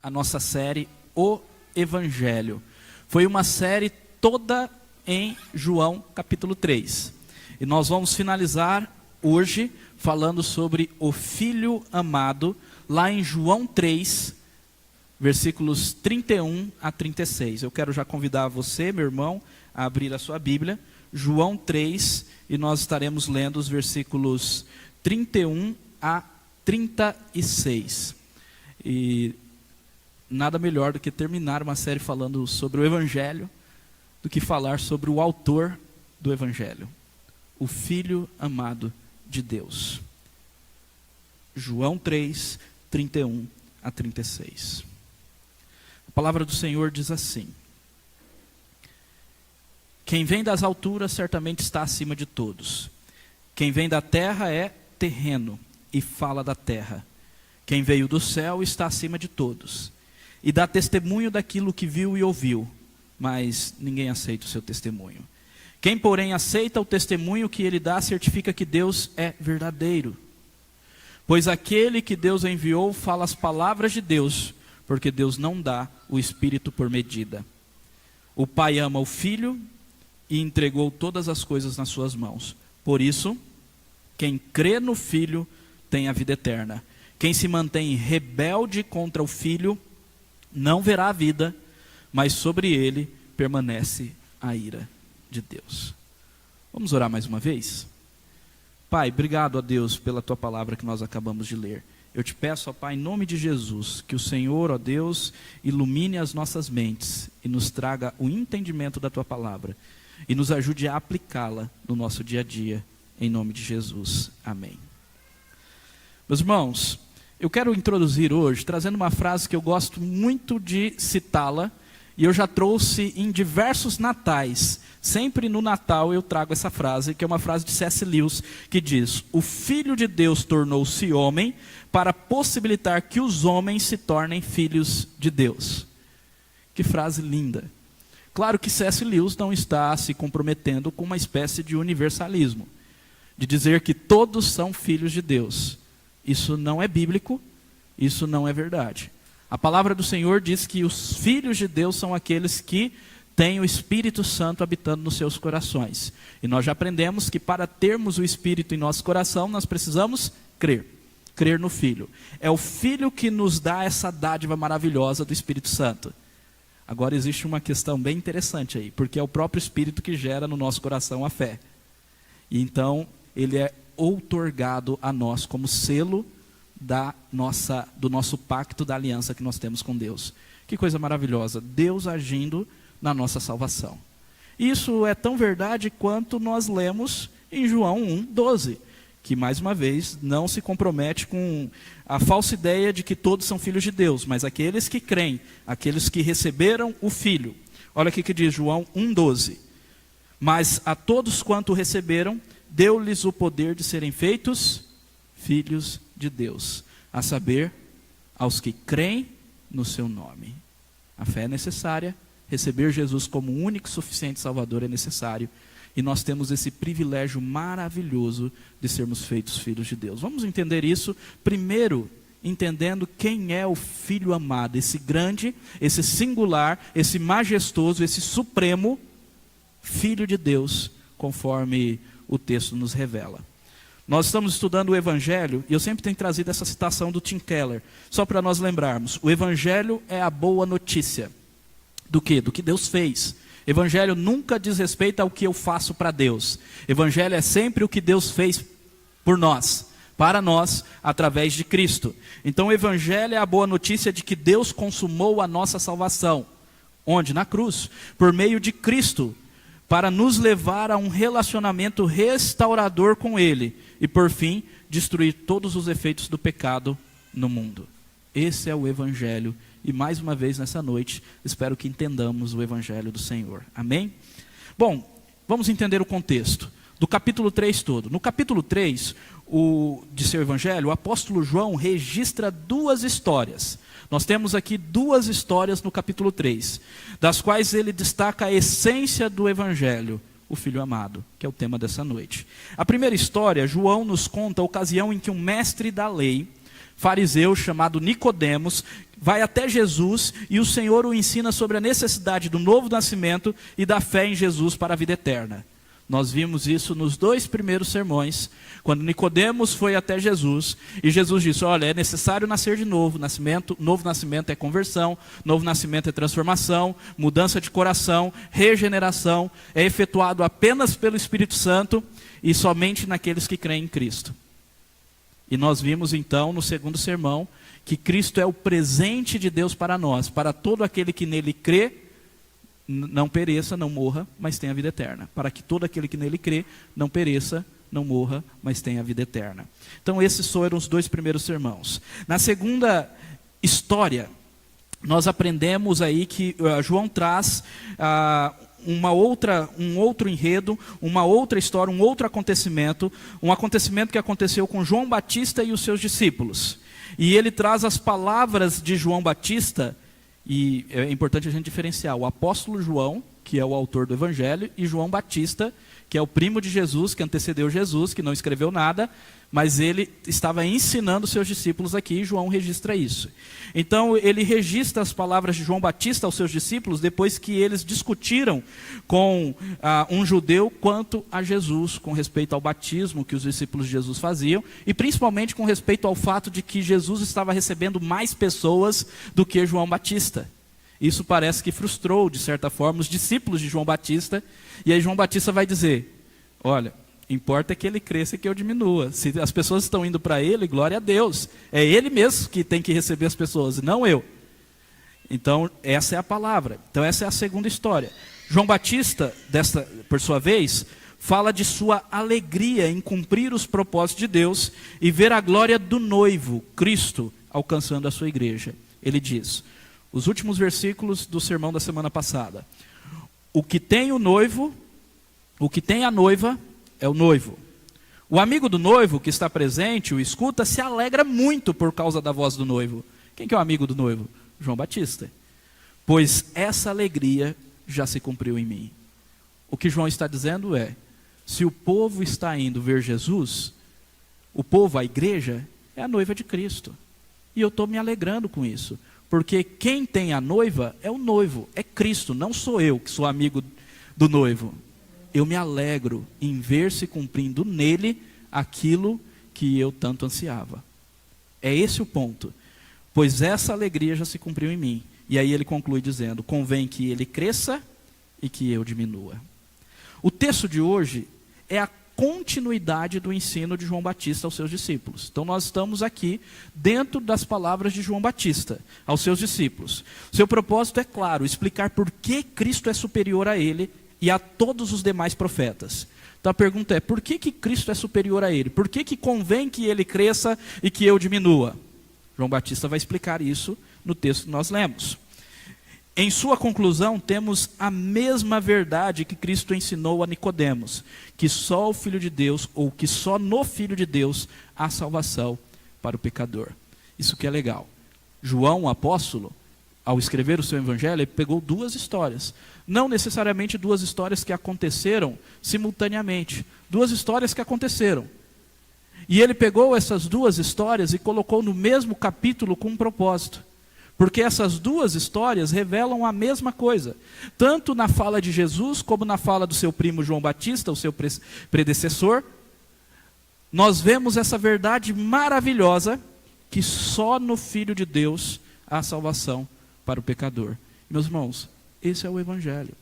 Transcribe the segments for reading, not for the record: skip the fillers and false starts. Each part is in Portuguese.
a nossa série O Evangelho. Foi uma série toda em João capítulo 3. E nós vamos finalizar hoje falando sobre o Filho amado, lá em João 3, versículos 31 a 36. Eu quero já convidar você, meu irmão, a abrir a sua Bíblia, João 3, e nós estaremos lendo os versículos 31 a 36. E nada melhor do que terminar uma série falando sobre o Evangelho, do que falar sobre o autor do Evangelho, o Filho amado de Deus. João 3, 31 a 36. A palavra do Senhor diz assim: quem vem das alturas certamente está acima de todos. Quem vem da terra é terreno e fala da terra. Quem veio do céu está acima de todos e dá testemunho daquilo que viu e ouviu, mas ninguém aceita o seu testemunho. Quem, porém, aceita o testemunho que ele dá, certifica que Deus é verdadeiro. Pois aquele que Deus enviou fala as palavras de Deus, porque Deus não dá o Espírito por medida. O Pai ama o Filho e entregou todas as coisas nas suas mãos. Por isso, quem crê no Filho tem a vida eterna. Quem se mantém rebelde contra o Filho não verá a vida, mas sobre ele permanece a ira de Deus. Vamos orar mais uma vez? Pai, obrigado a Deus pela tua palavra que nós acabamos de ler. Eu te peço, ó Pai, em nome de Jesus, que o Senhor, ó Deus, ilumine as nossas mentes e nos traga o entendimento da tua palavra e nos ajude a aplicá-la no nosso dia a dia, em nome de Jesus. Amém. Meus irmãos, eu quero introduzir hoje, trazendo uma frase que eu gosto muito de citá-la, e eu já trouxe em diversos natais. Sempre no Natal eu trago essa frase, que é uma frase de C.S. Lewis, que diz: o Filho de Deus tornou-se homem para possibilitar que os homens se tornem filhos de Deus. Que frase linda. Claro que C.S. Lewis não está se comprometendo com uma espécie de universalismo, de dizer que todos são filhos de Deus. Isso não é bíblico, isso não é verdade. A palavra do Senhor diz que os filhos de Deus são aqueles que têm o Espírito Santo habitando nos seus corações. E nós já aprendemos que para termos o Espírito em nosso coração, nós precisamos crer no Filho. É o Filho que nos dá essa dádiva maravilhosa do Espírito Santo. Agora existe uma questão bem interessante aí, porque é o próprio Espírito que gera no nosso coração a fé. E então, ele é outorgado a nós como selo do nosso pacto, da aliança que nós temos com Deus. Que coisa maravilhosa, Deus agindo na nossa salvação. Isso é tão verdade quanto nós lemos em João 1:12, que mais uma vez não se compromete com a falsa ideia de que todos são filhos de Deus, mas aqueles que creem, aqueles que receberam o Filho. Olha aqui que diz João 1:12: mas a todos quanto receberam, deu-lhes o poder de serem feitos filhos de Deus, a saber, aos que creem no seu nome. A fé é necessária, receber Jesus como único e suficiente Salvador é necessário, e nós temos esse privilégio maravilhoso de sermos feitos filhos de Deus. Vamos entender isso, primeiro, entendendo quem é o Filho amado, esse grande, esse singular, esse majestoso, esse supremo Filho de Deus, conforme o texto nos revela. Nós estamos estudando o Evangelho, e eu sempre tenho trazido essa citação do Tim Keller, só para nós lembrarmos. O Evangelho é a boa notícia. Do quê? Do que Deus fez. Evangelho nunca diz respeito ao que eu faço para Deus. Evangelho é sempre o que Deus fez por nós, para nós, através de Cristo. Então o Evangelho é a boa notícia de que Deus consumou a nossa salvação. Onde? Na cruz, por meio de Cristo, para nos levar a um relacionamento restaurador com Ele e, por fim, destruir todos os efeitos do pecado no mundo. Esse é o Evangelho, e mais uma vez nessa noite, espero que entendamos o Evangelho do Senhor. Amém? Bom, vamos entender o contexto do capítulo 3 todo. No capítulo 3 de seu Evangelho, o apóstolo João registra duas histórias. Nós temos aqui duas histórias no capítulo 3, das quais ele destaca a essência do Evangelho, o Filho amado, que é o tema dessa noite. A primeira história, João nos conta a ocasião em que um mestre da lei fariseu chamado Nicodemos, vai até Jesus e o Senhor o ensina sobre a necessidade do novo nascimento e da fé em Jesus para a vida eterna. Nós vimos isso nos 2 primeiros sermões, quando Nicodemos foi até Jesus, e Jesus disse, olha, é necessário nascer de novo. Novo nascimento é conversão, novo nascimento é transformação, mudança de coração, regeneração, é efetuado apenas pelo Espírito Santo e somente naqueles que creem em Cristo. E nós vimos então, no 2º sermão, que Cristo é o presente de Deus para nós, para todo aquele que nele crê, não pereça, não morra, mas tenha a vida eterna. Para que todo aquele que nele crê, não pereça, não morra, mas tenha a vida eterna. Então esses foram os 2 primeiros sermãos. Na segunda história, nós aprendemos aí que João traz um outro enredo, uma outra história, um outro acontecimento, um acontecimento que aconteceu com João Batista e os seus discípulos. E ele traz as palavras de João Batista. E é importante a gente diferenciar o apóstolo João, que é o autor do Evangelho, e João Batista, que é o primo de Jesus, que antecedeu Jesus, que não escreveu nada, mas ele estava ensinando seus discípulos aqui, e João registra isso. Então ele registra as palavras de João Batista aos seus discípulos, depois que eles discutiram com um judeu quanto a Jesus, com respeito ao batismo que os discípulos de Jesus faziam, e principalmente com respeito ao fato de que Jesus estava recebendo mais pessoas do que João Batista. Isso parece que frustrou, de certa forma, os discípulos de João Batista, e aí João Batista vai dizer, olha, importa é que ele cresça e que eu diminua. Se as pessoas estão indo para ele, glória a Deus. É ele mesmo que tem que receber as pessoas, e não eu. Então, essa é a palavra. Então, essa é a segunda história. João Batista, por sua vez, fala de sua alegria em cumprir os propósitos de Deus e ver a glória do noivo, Cristo, alcançando a sua igreja. Ele diz, os últimos versículos do sermão da semana passada. O que tem a noiva é o noivo. O amigo do noivo que está presente, o escuta, se alegra muito por causa da voz do noivo. Quem que é o amigo do noivo? João Batista. Pois essa alegria já se cumpriu em mim. O que João está dizendo é, se o povo está indo ver Jesus, o povo, a igreja, é a noiva de Cristo. E eu estou me alegrando com isso. Porque quem tem a noiva é o noivo, é Cristo, não sou eu que sou amigo do noivo. Eu me alegro em ver se cumprindo nele aquilo que eu tanto ansiava. É esse o ponto. Pois essa alegria já se cumpriu em mim. E aí ele conclui dizendo, convém que ele cresça e que eu diminua. O texto de hoje é a continuidade do ensino de João Batista aos seus discípulos. Então nós estamos aqui dentro das palavras de João Batista aos seus discípulos. Seu propósito é claro, explicar por que Cristo é superior a ele e a todos os demais profetas. Então a pergunta é, por que Cristo é superior a ele? Por que convém que ele cresça e que eu diminua? João Batista vai explicar isso no texto que nós lemos. Em sua conclusão, temos a mesma verdade que Cristo ensinou a Nicodemos, que só o Filho de Deus, ou que só no Filho de Deus, há salvação para o pecador. Isso que é legal. João, o apóstolo, ao escrever o seu evangelho, ele pegou 2 histórias. Não necessariamente 2 histórias que aconteceram simultaneamente. 2 histórias que aconteceram. E ele pegou essas 2 histórias e colocou no mesmo capítulo com um propósito. Porque essas 2 histórias revelam a mesma coisa. Tanto na fala de Jesus, como na fala do seu primo João Batista, o seu predecessor. Nós vemos essa verdade maravilhosa, que só no Filho de Deus há salvação para o pecador. Meus irmãos, esse é o Evangelho.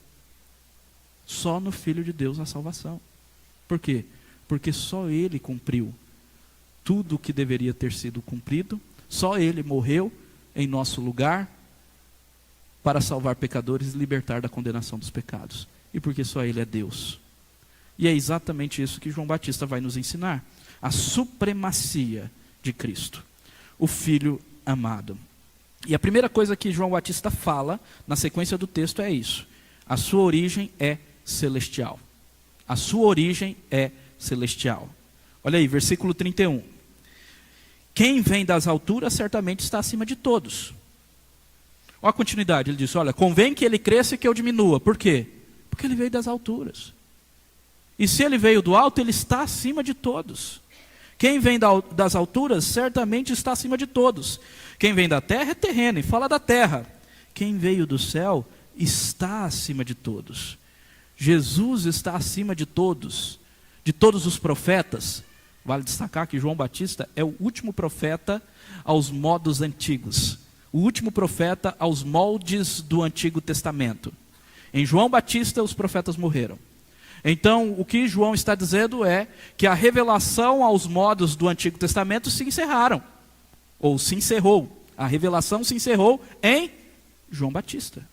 Só no Filho de Deus há salvação. Por quê? Porque só Ele cumpriu tudo o que deveria ter sido cumprido. Só Ele morreu em nosso lugar para salvar pecadores e libertar da condenação dos pecados. E porque só Ele é Deus. E é exatamente isso que João Batista vai nos ensinar. A supremacia de Cristo, o Filho amado. E a primeira coisa que João Batista fala, na sequência do texto, é isso. A sua origem é celestial. A sua origem é celestial. Olha aí, versículo 31. Quem vem das alturas certamente está acima de todos. Olha a continuidade, ele diz, olha, convém que ele cresça e que eu diminua. Por quê? Porque ele veio das alturas. E se ele veio do alto, ele está acima de todos. Quem vem das alturas certamente está acima de todos. Quem vem da terra é terreno e fala da terra. Quem veio do céu está acima de todos. Jesus está acima de todos os profetas. Vale destacar que João Batista é o último profeta aos modos antigos. O último profeta aos moldes do Antigo Testamento. Em João Batista os profetas morreram. Então, o que João está dizendo é que a revelação aos modos do Antigo Testamento se encerraram, ou se encerrou. A revelação se encerrou em João Batista.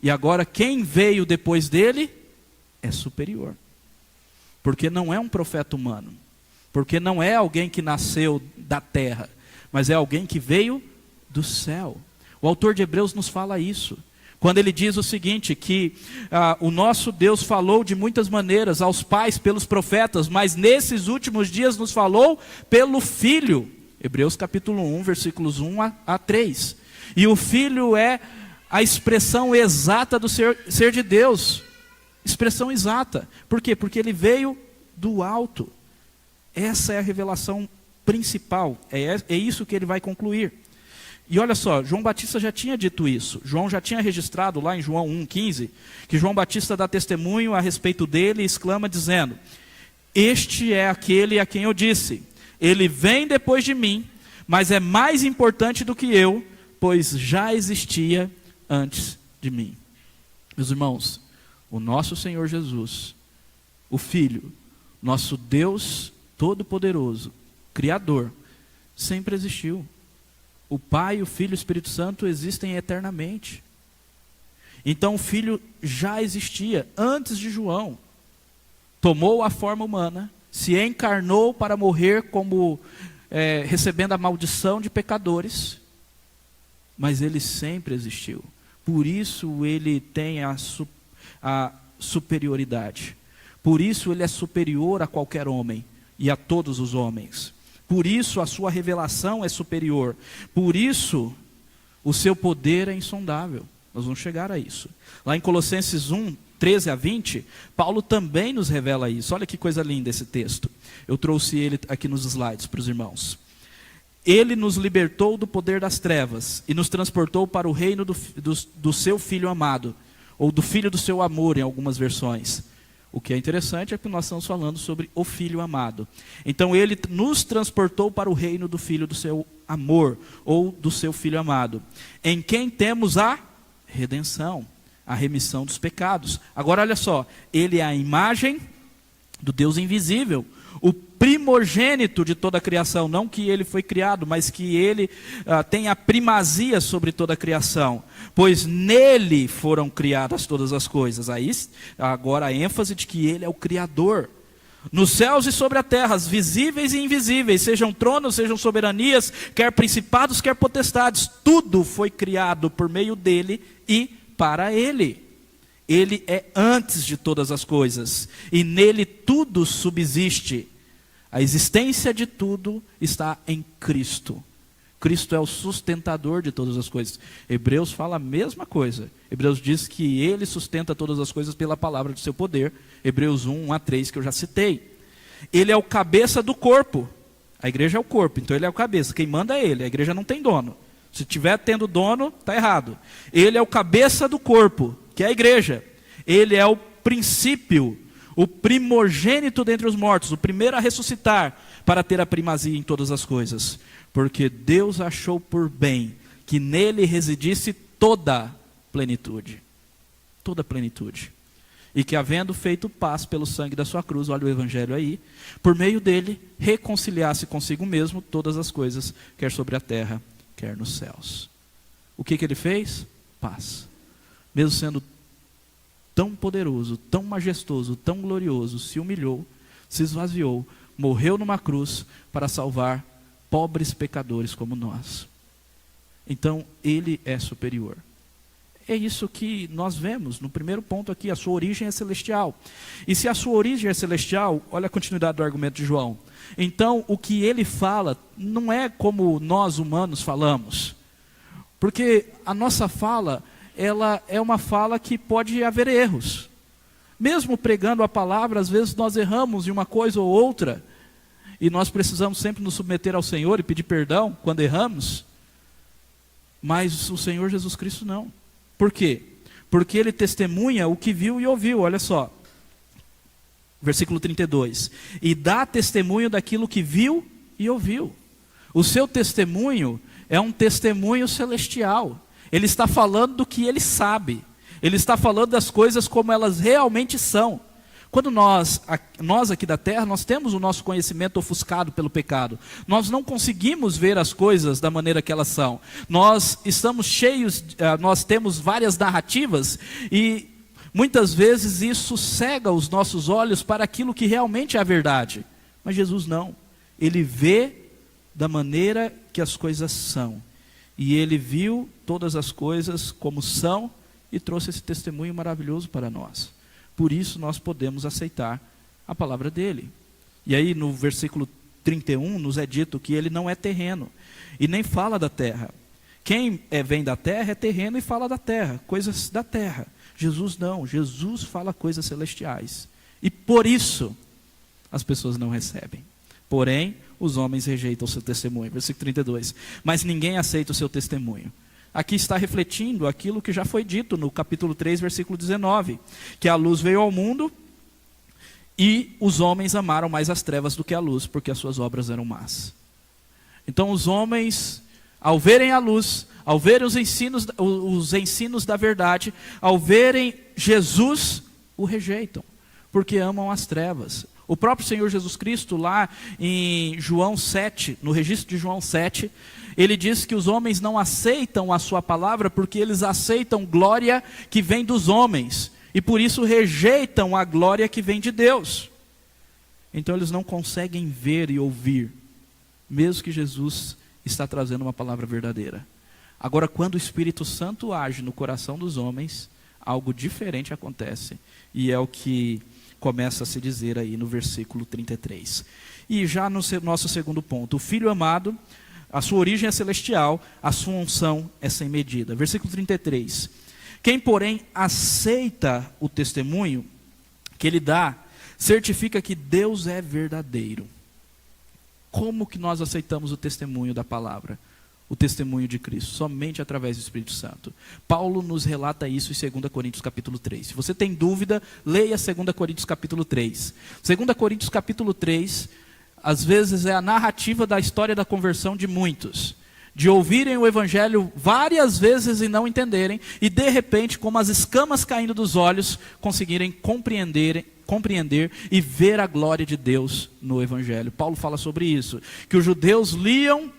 E agora quem veio depois dele é superior. Porque não é um profeta humano. Porque não é alguém que nasceu da terra, mas é alguém que veio do céu. O autor de Hebreus nos fala isso. Quando ele diz o seguinte, que o nosso Deus falou de muitas maneiras aos pais pelos profetas, mas nesses últimos dias nos falou pelo Filho. Hebreus capítulo 1, versículos 1 a 3. E o Filho é a expressão exata do ser de Deus. Expressão exata. Por quê? Porque ele veio do alto. Essa é a revelação principal. É isso que ele vai concluir. E olha só, João Batista já tinha dito isso. João já tinha registrado lá em João 1,15, que João Batista dá testemunho a respeito dele e exclama dizendo: este é aquele a quem eu disse, ele vem depois de mim, mas é mais importante do que eu, pois já existia antes de mim. Meus irmãos, o nosso Senhor Jesus, o Filho, nosso Deus Todo-Poderoso, Criador, sempre existiu. O Pai, o Filho e o Espírito Santo existem eternamente. Então o Filho já existia antes de João. Tomou a forma humana, se encarnou para morrer como recebendo a maldição de pecadores, mas ele sempre existiu. Por isso ele tem a superioridade. Por isso ele é superior a qualquer homem e a todos os homens. Por isso a sua revelação é superior. Por isso o seu poder é insondável. Nós vamos chegar a isso. Lá em Colossenses 1, 13 a 20, Paulo também nos revela isso. Olha que coisa linda esse texto. Eu trouxe ele aqui nos slides para os irmãos. Ele nos libertou do poder das trevas e nos transportou para o reino do seu Filho amado, ou do Filho do seu amor em algumas versões. O que é interessante é que nós estamos falando sobre o Filho amado. Então ele nos transportou para o reino do Filho do seu amor, ou do seu Filho amado, em quem temos a redenção, a remissão dos pecados. Agora olha só, ele é a imagem do Deus invisível, o primogênito de toda a criação, não que ele foi criado, mas que ele tem a primazia sobre toda a criação, pois nele foram criadas todas as coisas. Aí agora a ênfase de que ele é o Criador. Nos céus e sobre a terra, visíveis e invisíveis, sejam tronos, sejam soberanias, quer principados, quer potestades, tudo foi criado por meio dele e para ele. Ele é antes de todas as coisas, e nele tudo subsiste. A existência de tudo está em Cristo. Cristo é o sustentador de todas as coisas. Hebreus fala a mesma coisa. Hebreus diz que ele sustenta todas as coisas pela palavra do seu poder. Hebreus 1, 1 a 3, que eu já citei. Ele é o cabeça do corpo. A igreja é o corpo, então ele é o cabeça. Quem manda é ele, a igreja não tem dono. Se tiver tendo dono, está errado. Ele é o cabeça do corpo, que é a igreja. Ele é o princípio, o primogênito dentre os mortos, o primeiro a ressuscitar, para ter a primazia em todas as coisas. Porque Deus achou por bem que nele residisse toda a plenitude. Toda a plenitude. E que havendo feito paz pelo sangue da sua cruz, olha o evangelho aí, por meio dele reconciliasse consigo mesmo todas as coisas, quer sobre a terra, quer nos céus. O que ele fez? Paz. Mesmo sendo tão poderoso, tão majestoso, tão glorioso, se humilhou, se esvaziou, morreu numa cruz para salvar pobres pecadores como nós. Então ele é superior. É isso que nós vemos no primeiro ponto aqui, a sua origem é celestial. E se a sua origem é celestial, olha a continuidade do argumento de João. Então o que ele fala não é como nós humanos falamos. Porque a nossa fala, ela é uma fala que pode haver erros. Mesmo pregando a palavra, às vezes nós erramos em uma coisa ou outra. e nós precisamos sempre nos submeter ao Senhor e pedir perdão quando erramos, mas o Senhor Jesus Cristo não. Por quê? Porque Ele testemunha o que viu e ouviu. Olha só, versículo 32, e dá testemunho daquilo que viu e ouviu. O seu testemunho é um testemunho celestial. Ele está falando do que ele sabe. Ele está falando das coisas como elas realmente são. Quando nós aqui da terra, nós temos o nosso conhecimento ofuscado pelo pecado. Nós não conseguimos ver as coisas da maneira que elas são. Nós estamos cheios, nós temos várias narrativas e muitas vezes isso cega os nossos olhos para aquilo que realmente é a verdade. Mas Jesus não. Ele vê da maneira que as coisas são. E Ele viu todas as coisas como são e trouxe esse testemunho maravilhoso para nós. Por isso nós podemos aceitar a palavra dele. E aí no versículo 31 nos é dito que ele não é terreno e nem fala da terra. Quem vem da terra é terreno e fala da terra, coisas da terra. Jesus não, Jesus fala coisas celestiais. E por isso as pessoas não recebem. Porém, os homens rejeitam o seu testemunho. Versículo 32. Mas ninguém aceita o seu testemunho. Aqui está refletindo aquilo que já foi dito no capítulo 3, versículo 19. Que a luz veio ao mundo e os homens amaram mais as trevas do que a luz, porque as suas obras eram más. Então os homens, ao verem a luz, ao verem os ensinos da verdade, ao verem Jesus, o rejeitam, porque amam as trevas. O próprio Senhor Jesus Cristo, lá em João 7, no registro de João 7, ele diz que os homens não aceitam a sua palavra porque eles aceitam glória que vem dos homens. E por isso rejeitam a glória que vem de Deus. Então eles não conseguem ver e ouvir, mesmo que Jesus está trazendo uma palavra verdadeira. Agora, quando o Espírito Santo age no coração dos homens, algo diferente acontece. E é o que começa a se dizer aí no versículo 33. E já no nosso segundo ponto, o Filho amado, a sua origem é celestial, a sua unção é sem medida. Versículo 33. Quem, porém, aceita o testemunho que ele dá, certifica que Deus é verdadeiro. Como que nós aceitamos o testemunho da palavra? O testemunho de Cristo, somente através do Espírito Santo. Paulo nos relata isso em 2 Coríntios capítulo 3. Se você tem dúvida, leia 2 Coríntios capítulo 3. 2 Coríntios capítulo 3, às vezes é a narrativa da história da conversão de muitos. De ouvirem o Evangelho várias vezes e não entenderem, e de repente, como as escamas caindo dos olhos, conseguirem compreender e ver a glória de Deus no Evangelho. Paulo fala sobre isso, que os judeus liam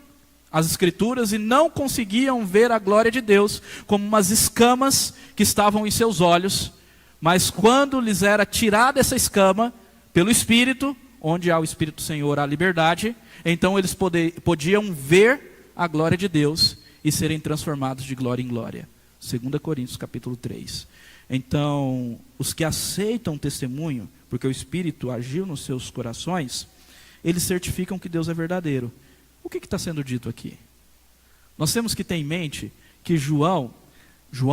as Escrituras e não conseguiam ver a glória de Deus como umas escamas que estavam em seus olhos, mas quando lhes era tirada essa escama pelo Espírito, onde há o Espírito do Senhor, há liberdade, então eles podiam ver a glória de Deus e serem transformados de glória em glória. 2 Coríntios capítulo 3. Então, os que aceitam o testemunho, porque o Espírito agiu nos seus corações, eles certificam que Deus é verdadeiro. O que está sendo dito aqui? Nós temos que ter em mente que João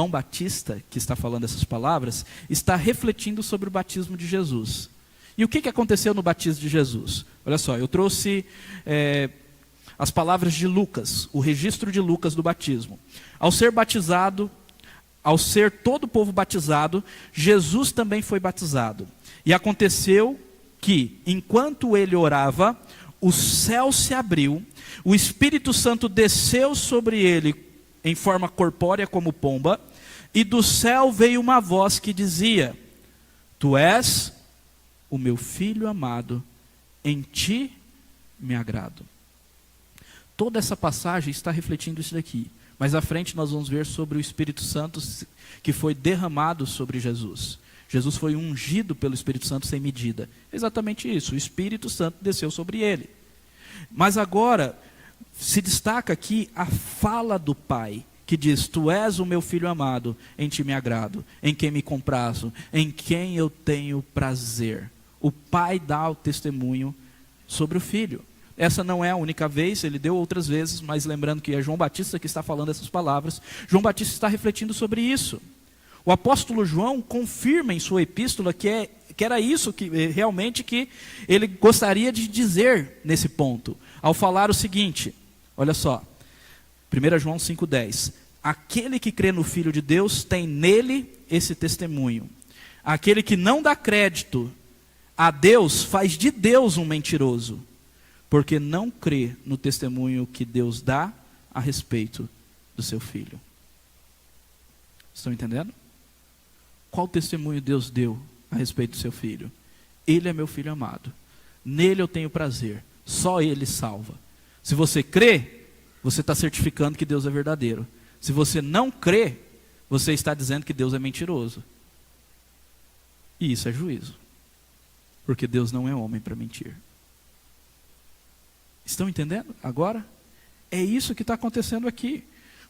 Batista, que está falando essas palavras, está refletindo sobre o batismo de Jesus. E o que aconteceu no batismo de Jesus? Olha só, eu trouxe as palavras de Lucas, o registro de Lucas do batismo. Ao ser batizado, ao ser todo o povo batizado, Jesus também foi batizado. E aconteceu que, enquanto ele orava, o céu se abriu, o Espírito Santo desceu sobre ele em forma corpórea como pomba, e do céu veio uma voz que dizia: Tu és o meu filho amado, em ti me agrado. Toda essa passagem está refletindo isso daqui, mas à frente nós vamos ver sobre o Espírito Santo que foi derramado sobre Jesus. Jesus foi ungido pelo Espírito Santo sem medida. Exatamente isso, o Espírito Santo desceu sobre ele. Mas agora se destaca aqui a fala do Pai, que diz: Tu és o meu filho amado, em ti me agrado, em quem me comprazo, em quem eu tenho prazer. O Pai dá o testemunho sobre o Filho. Essa não é a única vez, ele deu outras vezes, mas lembrando que é João Batista que está falando essas palavras. João Batista está refletindo sobre isso. O apóstolo João confirma em sua epístola que que era isso que realmente que ele gostaria de dizer nesse ponto, ao falar o seguinte, olha só, 1 João 5,10, aquele que crê no Filho de Deus tem nele esse testemunho, aquele que não dá crédito a Deus faz de Deus um mentiroso, porque não crê no testemunho que Deus dá a respeito do seu Filho. Estão entendendo? Qual testemunho Deus deu a respeito do seu Filho? Ele é meu Filho amado, nele eu tenho prazer, só ele salva. Se você crê, você está certificando que Deus é verdadeiro. Se você não crê, você está dizendo que Deus é mentiroso. E isso é juízo, porque Deus não é homem para mentir. Estão entendendo agora? É isso que está acontecendo aqui.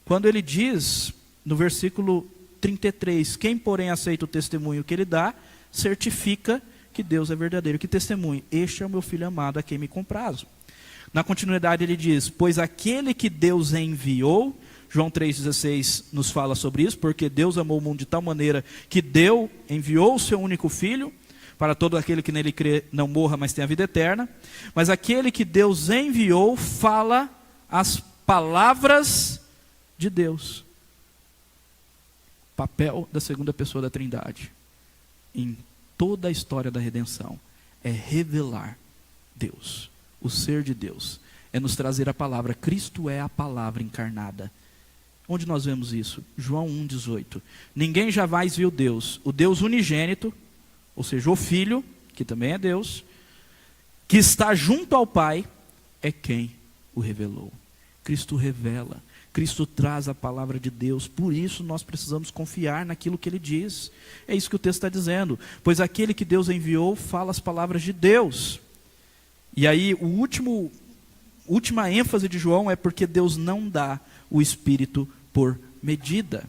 Quando ele diz, no versículo 33, quem porém aceita o testemunho que ele dá, certifica que Deus é verdadeiro. Que testemunho? Este é o meu Filho amado, a quem me comprazo. Na continuidade ele diz, pois aquele que Deus enviou, João 3,16 nos fala sobre isso, porque Deus amou o mundo de tal maneira que enviou o seu único Filho, para todo aquele que nele crê não morra, mas tenha vida eterna. Mas aquele que Deus enviou fala as palavras de Deus. Papel da segunda pessoa da Trindade, em toda a história da redenção, é revelar Deus, o ser de Deus, é nos trazer a palavra. Cristo é a palavra encarnada. Onde nós vemos isso? João 1,18. Ninguém jamais viu Deus, o Deus unigênito, ou seja, o Filho, que também é Deus, que está junto ao Pai, é quem o revelou. Cristo revela, Cristo traz a palavra de Deus, por isso nós precisamos confiar naquilo que Ele diz. É isso que o texto está dizendo, pois aquele que Deus enviou fala as palavras de Deus. E aí última ênfase de João é porque Deus não dá o Espírito por medida.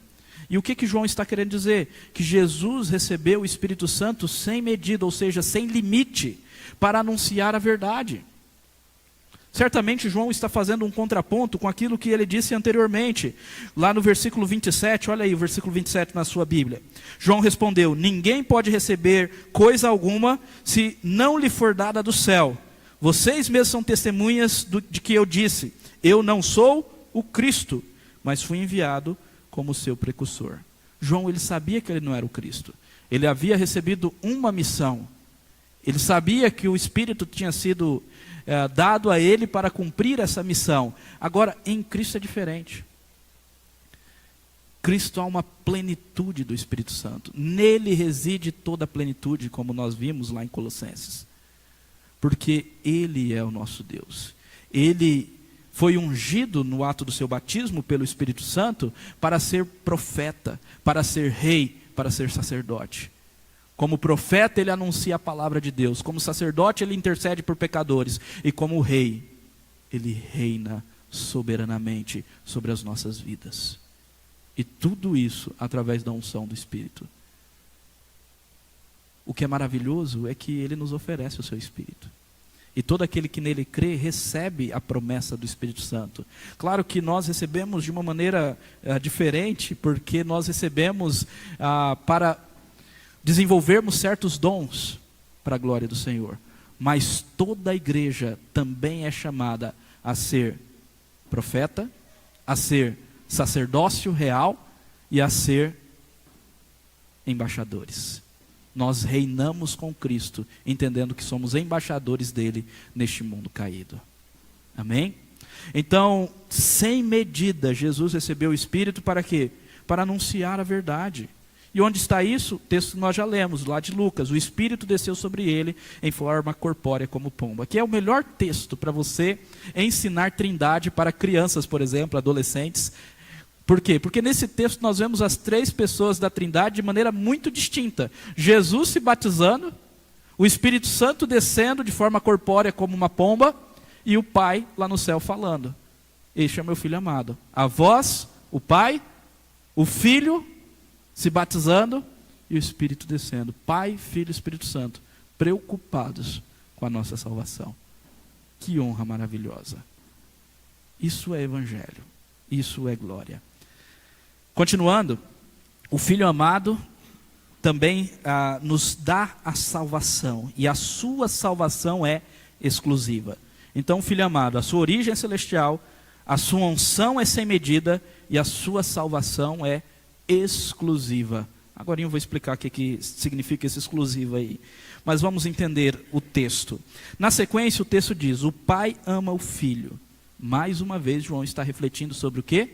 E o que João está querendo dizer? Que Jesus recebeu o Espírito Santo sem medida, ou seja, sem limite, para anunciar a verdade. Certamente João está fazendo um contraponto com aquilo que ele disse anteriormente. Lá no versículo 27, olha aí o versículo 27 na sua Bíblia. João respondeu, ninguém pode receber coisa alguma se não lhe for dada do céu. Vocês mesmos são testemunhas de que eu disse, eu não sou o Cristo, mas fui enviado como seu precursor. João, ele sabia que ele não era o Cristo. Ele havia recebido uma missão. Ele sabia que o Espírito tinha sido dado a ele para cumprir essa missão. Agora, em Cristo é diferente. Cristo há uma plenitude do Espírito Santo. Nele reside toda a plenitude, como nós vimos lá em Colossenses. Porque Ele é o nosso Deus. Ele foi ungido no ato do seu batismo pelo Espírito Santo para ser profeta, para ser rei, para ser sacerdote. Como profeta ele anuncia a palavra de Deus, como sacerdote ele intercede por pecadores, e como rei ele reina soberanamente sobre as nossas vidas. E tudo isso através da unção do Espírito. O que é maravilhoso é que ele nos oferece o seu Espírito. E todo aquele que nele crê recebe a promessa do Espírito Santo. Claro que nós recebemos de uma maneira diferente, porque nós recebemos para desenvolvermos certos dons para a glória do Senhor. Mas toda a igreja também é chamada a ser profeta, a ser sacerdócio real e a ser embaixadores. Nós reinamos com Cristo, entendendo que somos embaixadores dele neste mundo caído. Amém? Então, sem medida, Jesus recebeu o Espírito para quê? Para anunciar a verdade. E onde está isso? O texto que nós já lemos, lá de Lucas. O Espírito desceu sobre ele em forma corpórea como pomba. Aqui é o melhor texto para você ensinar trindade para crianças, por exemplo, adolescentes. Por quê? Porque nesse texto nós vemos as três pessoas da Trindade de maneira muito distinta. Jesus se batizando, o Espírito Santo descendo de forma corpórea como uma pomba, e o Pai lá no céu falando. Este é meu Filho amado. A voz, o Pai, o Filho se batizando e o Espírito descendo. Pai, Filho e Espírito Santo, preocupados com a nossa salvação. Que honra maravilhosa. Isso é evangelho. Isso é glória. Continuando, o Filho amado também nos dá a salvação, e a sua salvação é exclusiva. Então, filho amado, a sua origem é celestial, a sua unção é sem medida, e a sua salvação é exclusiva. Agora eu vou explicar o que significa esse exclusivo aí. Mas vamos entender o texto. Na sequência, o texto diz: o pai ama o filho. Mais uma vez, João está refletindo sobre o quê?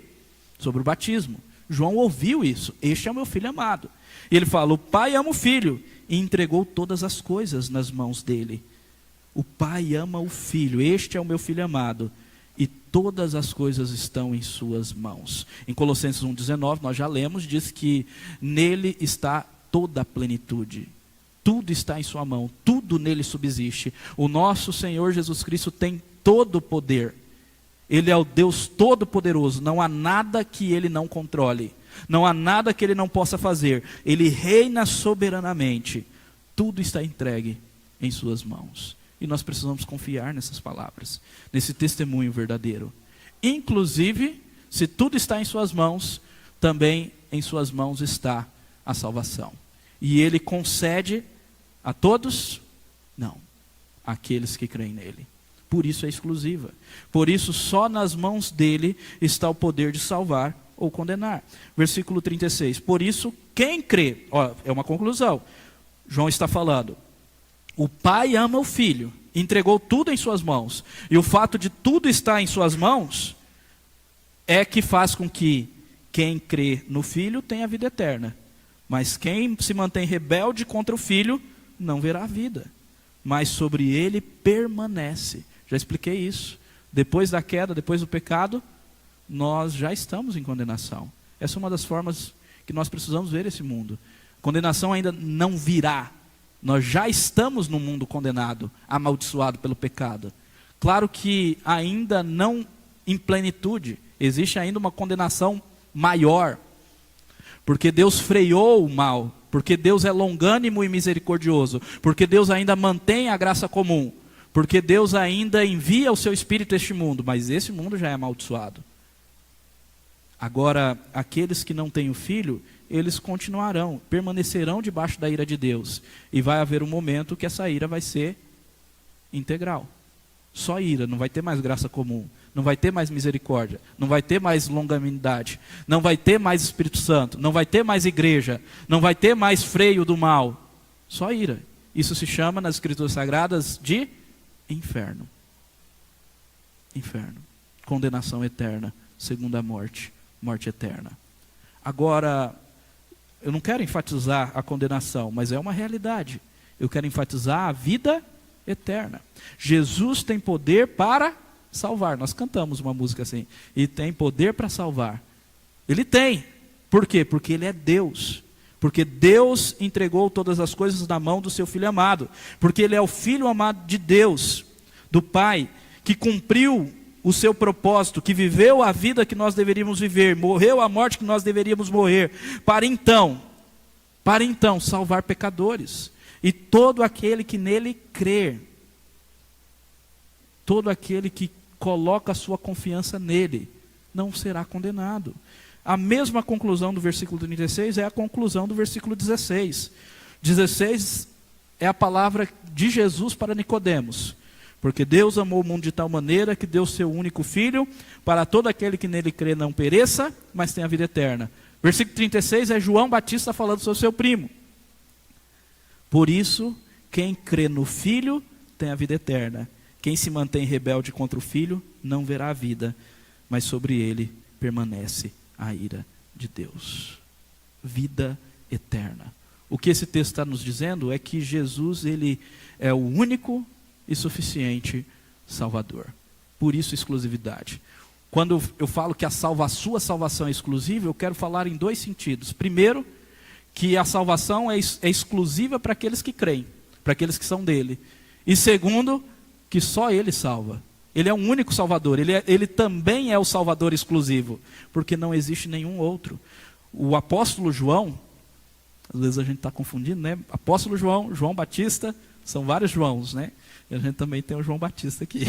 Sobre o batismo. João ouviu isso. Este é o meu filho amado. E ele fala: o pai ama o filho e entregou todas as coisas nas mãos dele. O pai ama o filho. Este é o meu filho amado. E todas as coisas estão em suas mãos. Em Colossenses 1,19, nós já lemos, diz que nele está toda a plenitude. Tudo está em sua mão, tudo nele subsiste. O nosso Senhor Jesus Cristo tem todo o poder. Ele é o Deus Todo-Poderoso. Não há nada que ele não controle. Não há nada que ele não possa fazer. Ele reina soberanamente. Tudo está entregue em suas mãos. E nós precisamos confiar nessas palavras, nesse testemunho verdadeiro. Inclusive, se tudo está em suas mãos, também em suas mãos está a salvação. E ele concede a todos? Não, àqueles que creem nele. Por isso é exclusiva. Por isso só nas mãos dele está o poder de salvar ou condenar. Versículo 36. Por isso, quem crê, é uma conclusão. João está falando: o pai ama o filho, entregou tudo em suas mãos. E o fato de tudo estar em suas mãos é que faz com que quem crê no filho tenha vida eterna. Mas quem se mantém rebelde contra o filho não verá a vida, mas sobre ele permanece. Já expliquei isso. Depois da queda, depois do pecado, nós já estamos em condenação. Essa é uma das formas que nós precisamos ver esse mundo. Condenação ainda não virá. Nós já estamos num mundo condenado, amaldiçoado pelo pecado. Claro que ainda não em plenitude. Existe ainda uma condenação maior. Porque Deus freou o mal. Porque Deus é longânimo e misericordioso. Porque Deus ainda mantém a graça comum. Porque Deus ainda envia o seu Espírito a este mundo. Mas esse mundo já é amaldiçoado. Agora, aqueles que não têm o Filho, eles continuarão, permanecerão debaixo da ira de Deus. E vai haver um momento que essa ira vai ser integral. Só ira, não vai ter mais graça comum. Não vai ter mais misericórdia. Não vai ter mais longanimidade. Não vai ter mais Espírito Santo. Não vai ter mais igreja. Não vai ter mais freio do mal. Só ira. Isso se chama nas Escrituras Sagradas de inferno. Inferno. Condenação eterna. Segunda morte. Morte eterna. Agora, eu não quero enfatizar a condenação, mas é uma realidade. Eu quero enfatizar a vida eterna. Jesus tem poder para salvar. Nós cantamos uma música assim. E tem poder para salvar. Ele tem. Por quê? Porque ele é Deus. Porque Deus entregou todas as coisas na mão do seu Filho amado. Porque ele é o Filho amado de Deus, do Pai, que cumpriu o seu propósito, que viveu a vida que nós deveríamos viver, morreu a morte que nós deveríamos morrer, para então salvar pecadores. E todo aquele que nele crer, todo aquele que coloca a sua confiança nele, não será condenado. A mesma conclusão do versículo 36 é a conclusão do versículo 16. 16 é a palavra de Jesus para Nicodemos. Porque Deus amou o mundo de tal maneira que deu seu único Filho, para todo aquele que nele crê não pereça, mas tenha vida eterna. Versículo 36 é João Batista falando sobre o seu primo. Por isso, quem crê no Filho tem a vida eterna. Quem se mantém rebelde contra o Filho não verá a vida, mas sobre ele permanece a ira de Deus. Vida eterna. O que esse texto está nos dizendo é que Jesus, ele é o único e suficiente Salvador. Por isso exclusividade. Quando eu falo que a sua salvação é exclusiva, eu quero falar em dois sentidos. Primeiro, que a salvação é exclusiva para aqueles que creem, para aqueles que são dele. E segundo, que só ele salva. Ele é o único Salvador, ele também é o Salvador exclusivo, porque não existe nenhum outro. O apóstolo João, às vezes a gente está confundindo, né? Apóstolo João, João Batista, são vários Joãos, né? E a gente também tem o João Batista aqui.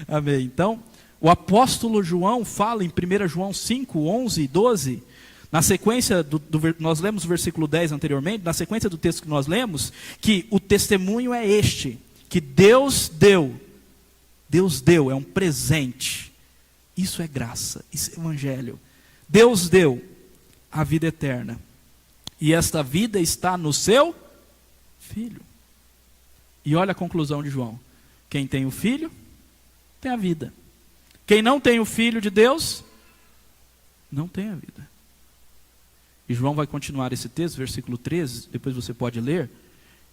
Amém. Então, o apóstolo João fala em 1 João 5, 11 e 12, Na sequência, nós lemos o versículo 10 anteriormente, na sequência do texto que nós lemos, que o testemunho é este, que Deus deu, é um presente. Isso é graça, isso é evangelho. Deus deu a vida eterna. E esta vida está no seu Filho. E olha a conclusão de João. Quem tem o Filho, tem a vida. Quem não tem o Filho de Deus, não tem a vida. E João vai continuar esse texto, versículo 13, depois você pode ler,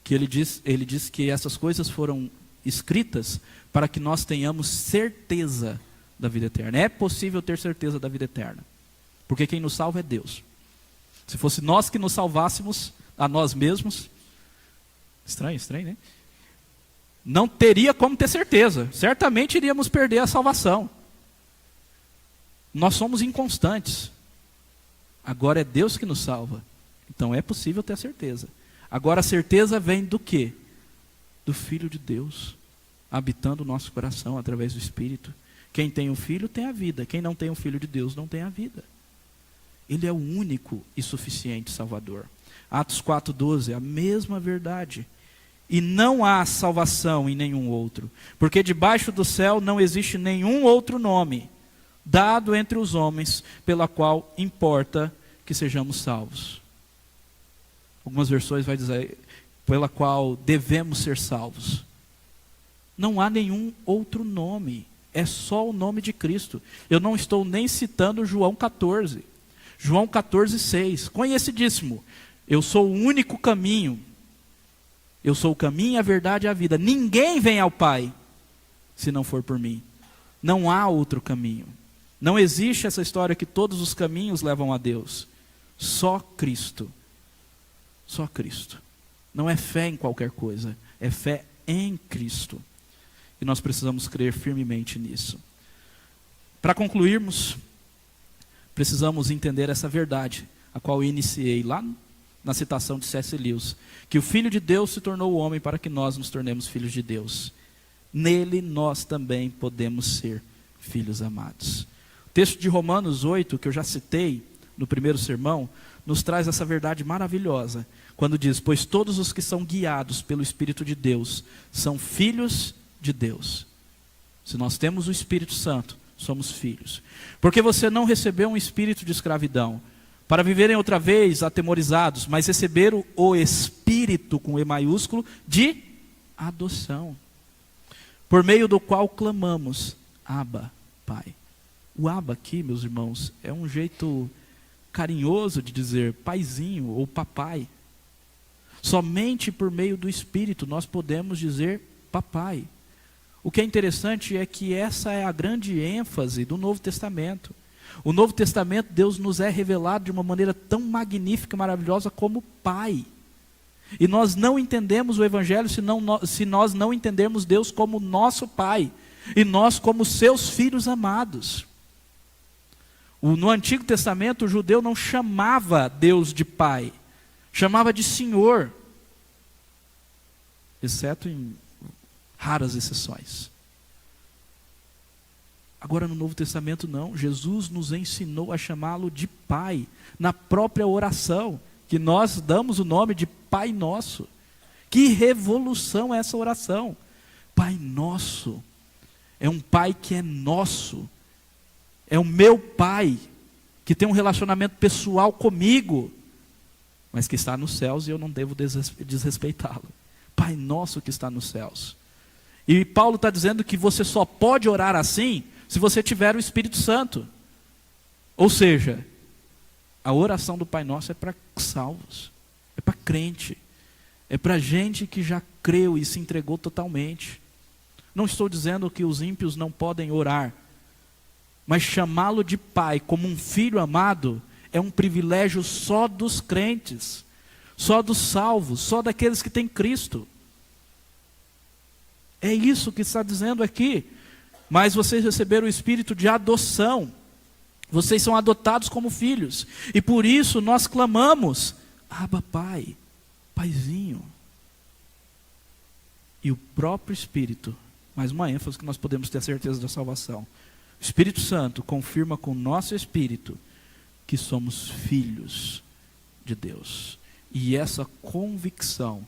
que ele diz que essas coisas foram escritas para que nós tenhamos certeza da vida eterna. É possível ter certeza da vida eterna, porque quem nos salva é Deus. Se fosse nós que nos salvássemos a nós mesmos, estranho, né? Não teria como ter certeza, certamente iríamos perder a salvação. Nós somos inconstantes. Agora é Deus que nos salva. Então é possível ter a certeza. Agora a certeza vem do quê? Do Filho de Deus, habitando o nosso coração através do Espírito. Quem tem o Filho tem a vida. Quem não tem o Filho de Deus não tem a vida. Ele é o único e suficiente Salvador. Atos 4,12, a mesma verdade. E não há salvação em nenhum outro, porque debaixo do céu não existe nenhum outro nome dado entre os homens, pela qual importa que sejamos salvos. Algumas versões vai dizer, pela qual devemos ser salvos. Não há nenhum outro nome, é só o nome de Cristo. Eu não estou nem citando João 14. João 14,6, conhecidíssimo. Eu sou o único caminho. Eu sou o caminho, a verdade e a vida. Ninguém vem ao Pai, se não for por mim. Não há outro caminho. Não existe essa história que todos os caminhos levam a Deus. Só Cristo. Só Cristo. Não é fé em qualquer coisa, é fé em Cristo. E nós precisamos crer firmemente nisso. Para concluirmos, precisamos entender essa verdade, a qual eu iniciei lá na citação de C.S. Lewis, que o Filho de Deus se tornou homem para que nós nos tornemos filhos de Deus. Nele nós também podemos ser filhos amados. O texto de Romanos 8, que eu já citei no primeiro sermão, nos traz essa verdade maravilhosa, quando diz, pois todos os que são guiados pelo Espírito de Deus são filhos de Deus. Se nós temos o Espírito Santo, somos filhos. Porque você não recebeu um espírito de escravidão, para viverem outra vez atemorizados, mas receberam o Espírito, com E maiúsculo, de adoção, por meio do qual clamamos, Abba, Pai. O Abba aqui, meus irmãos, é um jeito carinhoso de dizer paizinho ou papai. Somente por meio do Espírito nós podemos dizer papai. O que é interessante é que essa é a grande ênfase do Novo Testamento. O Novo Testamento, Deus nos é revelado de uma maneira tão magnífica e maravilhosa como Pai. E nós não entendemos o Evangelho se nós não entendermos Deus como nosso Pai. E nós como seus filhos amados. No Antigo Testamento, o judeu não chamava Deus de Pai. Chamava de Senhor. Exceto em raras exceções. Agora no Novo Testamento não, Jesus nos ensinou a chamá-lo de Pai, na própria oração, que nós damos o nome de Pai Nosso. Que revolução é essa oração? Pai Nosso, é um Pai que é nosso, é o meu Pai, que tem um relacionamento pessoal comigo, mas que está nos céus e eu não devo desrespeitá-lo. Pai Nosso que está nos céus. E Paulo está dizendo que você só pode orar assim, se você tiver o Espírito Santo. Ou seja, a oração do Pai Nosso é para salvos, é para crente, é para gente que já creu e se entregou totalmente. Não estou dizendo que os ímpios não podem orar, mas chamá-lo de Pai como um filho amado é um privilégio só dos crentes, só dos salvos, só daqueles que têm Cristo. É isso que está dizendo aqui. Mas vocês receberam o espírito de adoção. Vocês são adotados como filhos. E por isso nós clamamos, Abba, Pai, Paizinho. E o próprio Espírito, mais uma ênfase que nós podemos ter a certeza da salvação. O Espírito Santo confirma com o nosso espírito que somos filhos de Deus. E essa convicção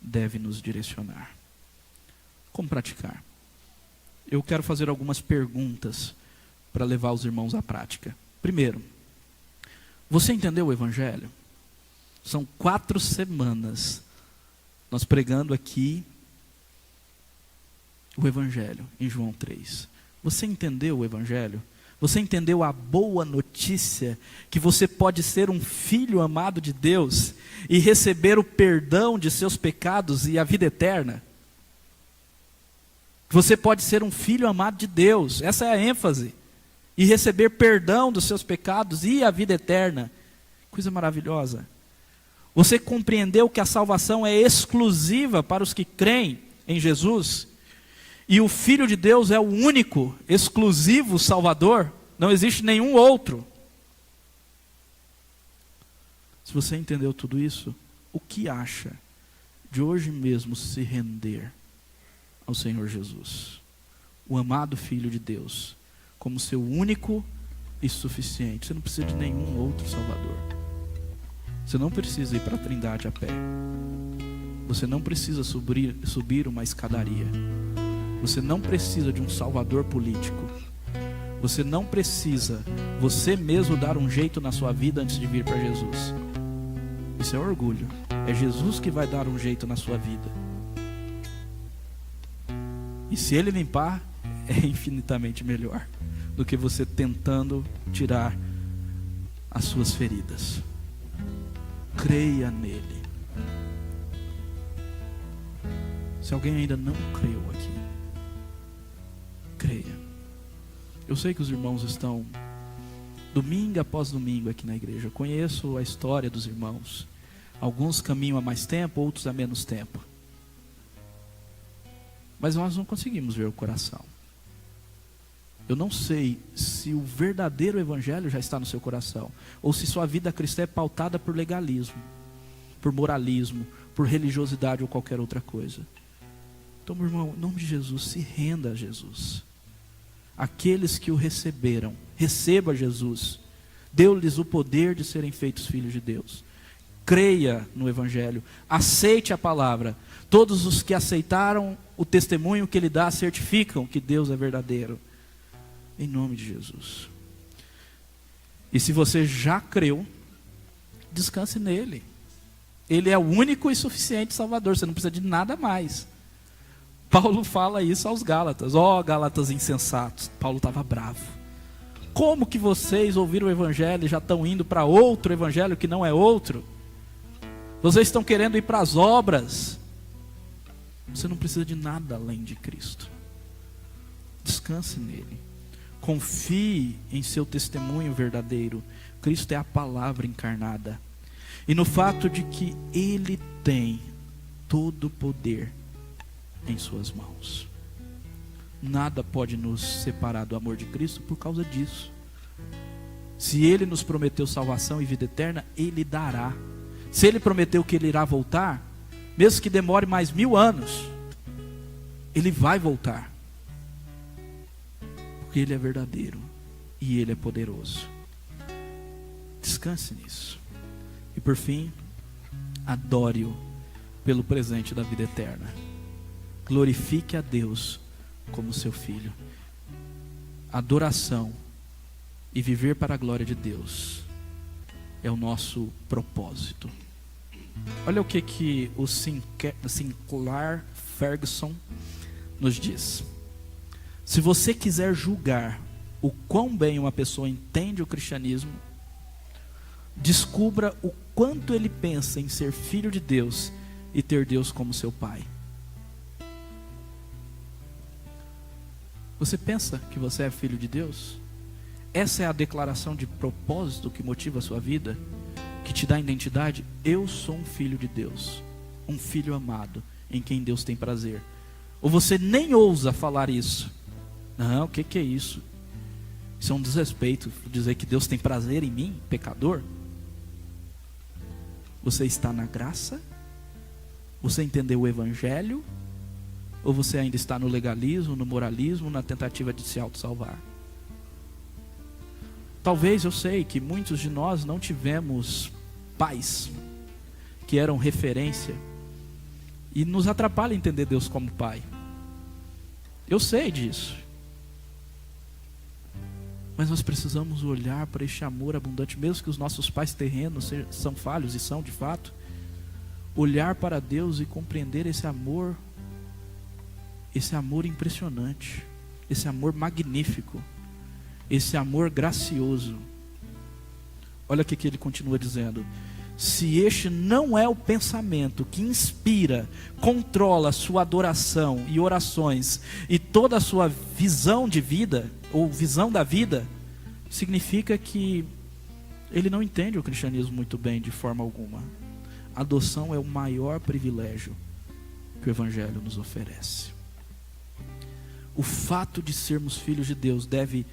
deve nos direcionar. Como praticar? Eu quero fazer algumas perguntas para levar os irmãos à prática. Primeiro, você entendeu o Evangelho? São 4 semanas nós pregando aqui o Evangelho em João 3. Você entendeu o Evangelho? Você entendeu a boa notícia que você pode ser um filho amado de Deus e receber o perdão de seus pecados e a vida eterna? Você pode ser um filho amado de Deus, essa é a ênfase, e receber perdão dos seus pecados e a vida eterna. Coisa maravilhosa. Você compreendeu que a salvação é exclusiva para os que creem em Jesus? E o Filho de Deus é o único, exclusivo Salvador? Não existe nenhum outro. Se você entendeu tudo isso, o que acha de hoje mesmo se render ao Senhor Jesus, o amado Filho de Deus, como seu único e suficiente? Você não precisa de nenhum outro Salvador. Você não precisa ir para a Trindade a pé. Você não precisa subir uma escadaria. Você não precisa de um salvador político. Você não precisa você mesmo dar um jeito na sua vida antes de vir para Jesus. Isso é orgulho. É Jesus que vai dar um jeito na sua vida. E se Ele limpar, é infinitamente melhor do que você tentando tirar as suas feridas. Creia nele. Se alguém ainda não creu aqui, creia. Eu sei que os irmãos estão domingo após domingo aqui na igreja. Eu conheço a história dos irmãos. Alguns caminham há mais tempo, outros há menos tempo. Mas nós não conseguimos ver o coração. Eu não sei se o verdadeiro evangelho já está no seu coração, ou se sua vida cristã é pautada por legalismo, por moralismo, por religiosidade ou qualquer outra coisa. Então, meu irmão, em nome de Jesus, se renda a Jesus. Aqueles que o receberam, receba Jesus. Deu-lhes o poder de serem feitos filhos de Deus. Creia no evangelho, aceite a palavra. Todos os que aceitaram o testemunho que ele dá certificam que Deus é verdadeiro. Em nome de Jesus. E se você já creu, descanse nele. Ele é o único e suficiente Salvador. Você não precisa de nada mais. Paulo fala isso aos Gálatas. Ó, Gálatas insensatos. Paulo estava bravo. Como que vocês ouviram o evangelho e já estão indo para outro evangelho que não é outro? Vocês estão querendo ir para as obras. Você não precisa de nada além de Cristo. Descanse nele. Confie em seu testemunho verdadeiro. Cristo é a palavra encarnada. E no fato de que Ele tem todo o poder em suas mãos. Nada pode nos separar do amor de Cristo por causa disso. Se Ele nos prometeu salvação e vida eterna, Ele dará. Se Ele prometeu que Ele irá voltar, mesmo que demore mais 1000 anos, Ele vai voltar. Porque Ele é verdadeiro e Ele é poderoso. Descanse nisso. E por fim, adore-o pelo presente da vida eterna. Glorifique a Deus como seu filho. Adoração e viver para a glória de Deus é o nosso propósito. Olha o que o Sinclair Ferguson nos diz. Se você quiser julgar o quão bem uma pessoa entende o cristianismo, descubra o quanto ele pensa em ser filho de Deus e ter Deus como seu pai. Você pensa que você é filho de Deus? Essa é a declaração de propósito que motiva a sua vida, que te dá identidade? Eu sou um filho de Deus, um filho amado, em quem Deus tem prazer. Ou você nem ousa falar isso? Não, o que é isso? Isso é um desrespeito, dizer que Deus tem prazer em mim, pecador? Você está na graça? Você entendeu o evangelho? Ou você ainda está no legalismo, no moralismo, na tentativa de se auto-salvar? Talvez, eu sei que muitos de nós não tivemos pais que eram referência e nos atrapalha entender Deus como pai. Eu sei disso. Mas nós precisamos olhar para este amor abundante, mesmo que os nossos pais terrenos são falhos e são de fato. Olhar para Deus e compreender esse amor impressionante, esse amor magnífico, esse amor gracioso. Olha o que ele continua dizendo: se este não é o pensamento que inspira, controla sua adoração e orações e toda a sua visão de vida, ou visão da vida, significa que ele não entende o cristianismo muito bem de forma alguma. A adoção é o maior privilégio que o Evangelho nos oferece. O fato de sermos filhos de Deus deve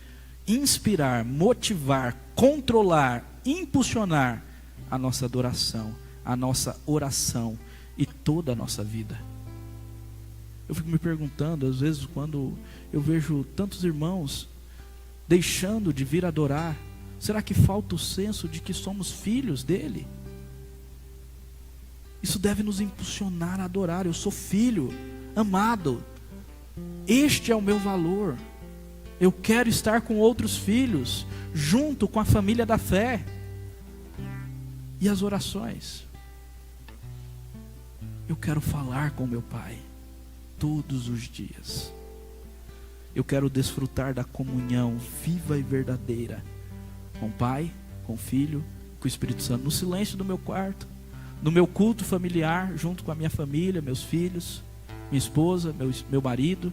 inspirar, motivar, controlar, impulsionar a nossa adoração, a nossa oração e toda a nossa vida. Eu fico me perguntando, às vezes, quando eu vejo tantos irmãos deixando de vir adorar, será que falta o senso de que somos filhos dele? Isso deve nos impulsionar a adorar. Eu sou filho, amado. Este é o meu valor. Eu quero estar com outros filhos, junto com a família da fé. E as orações. Eu quero falar com meu Pai todos os dias. Eu quero desfrutar da comunhão viva e verdadeira com o Pai, com o Filho, com o Espírito Santo, no silêncio do meu quarto, no meu culto familiar, junto com a minha família, meus filhos, minha esposa, meu marido,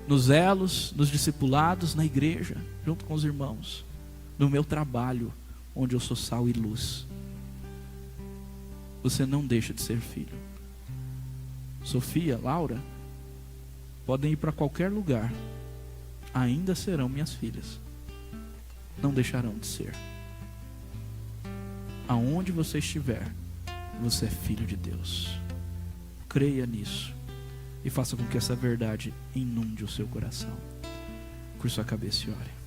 nos elos, nos discipulados, na igreja, junto com os irmãos, no meu trabalho, onde eu sou sal e luz. Você não deixa de ser filho. Sofia, Laura, podem ir para qualquer lugar, ainda serão minhas filhas. Não deixarão de ser. Aonde você estiver, você é filho de Deus. Creia nisso e faça com que essa verdade inunde o seu coração. Curva sua cabeça e ore.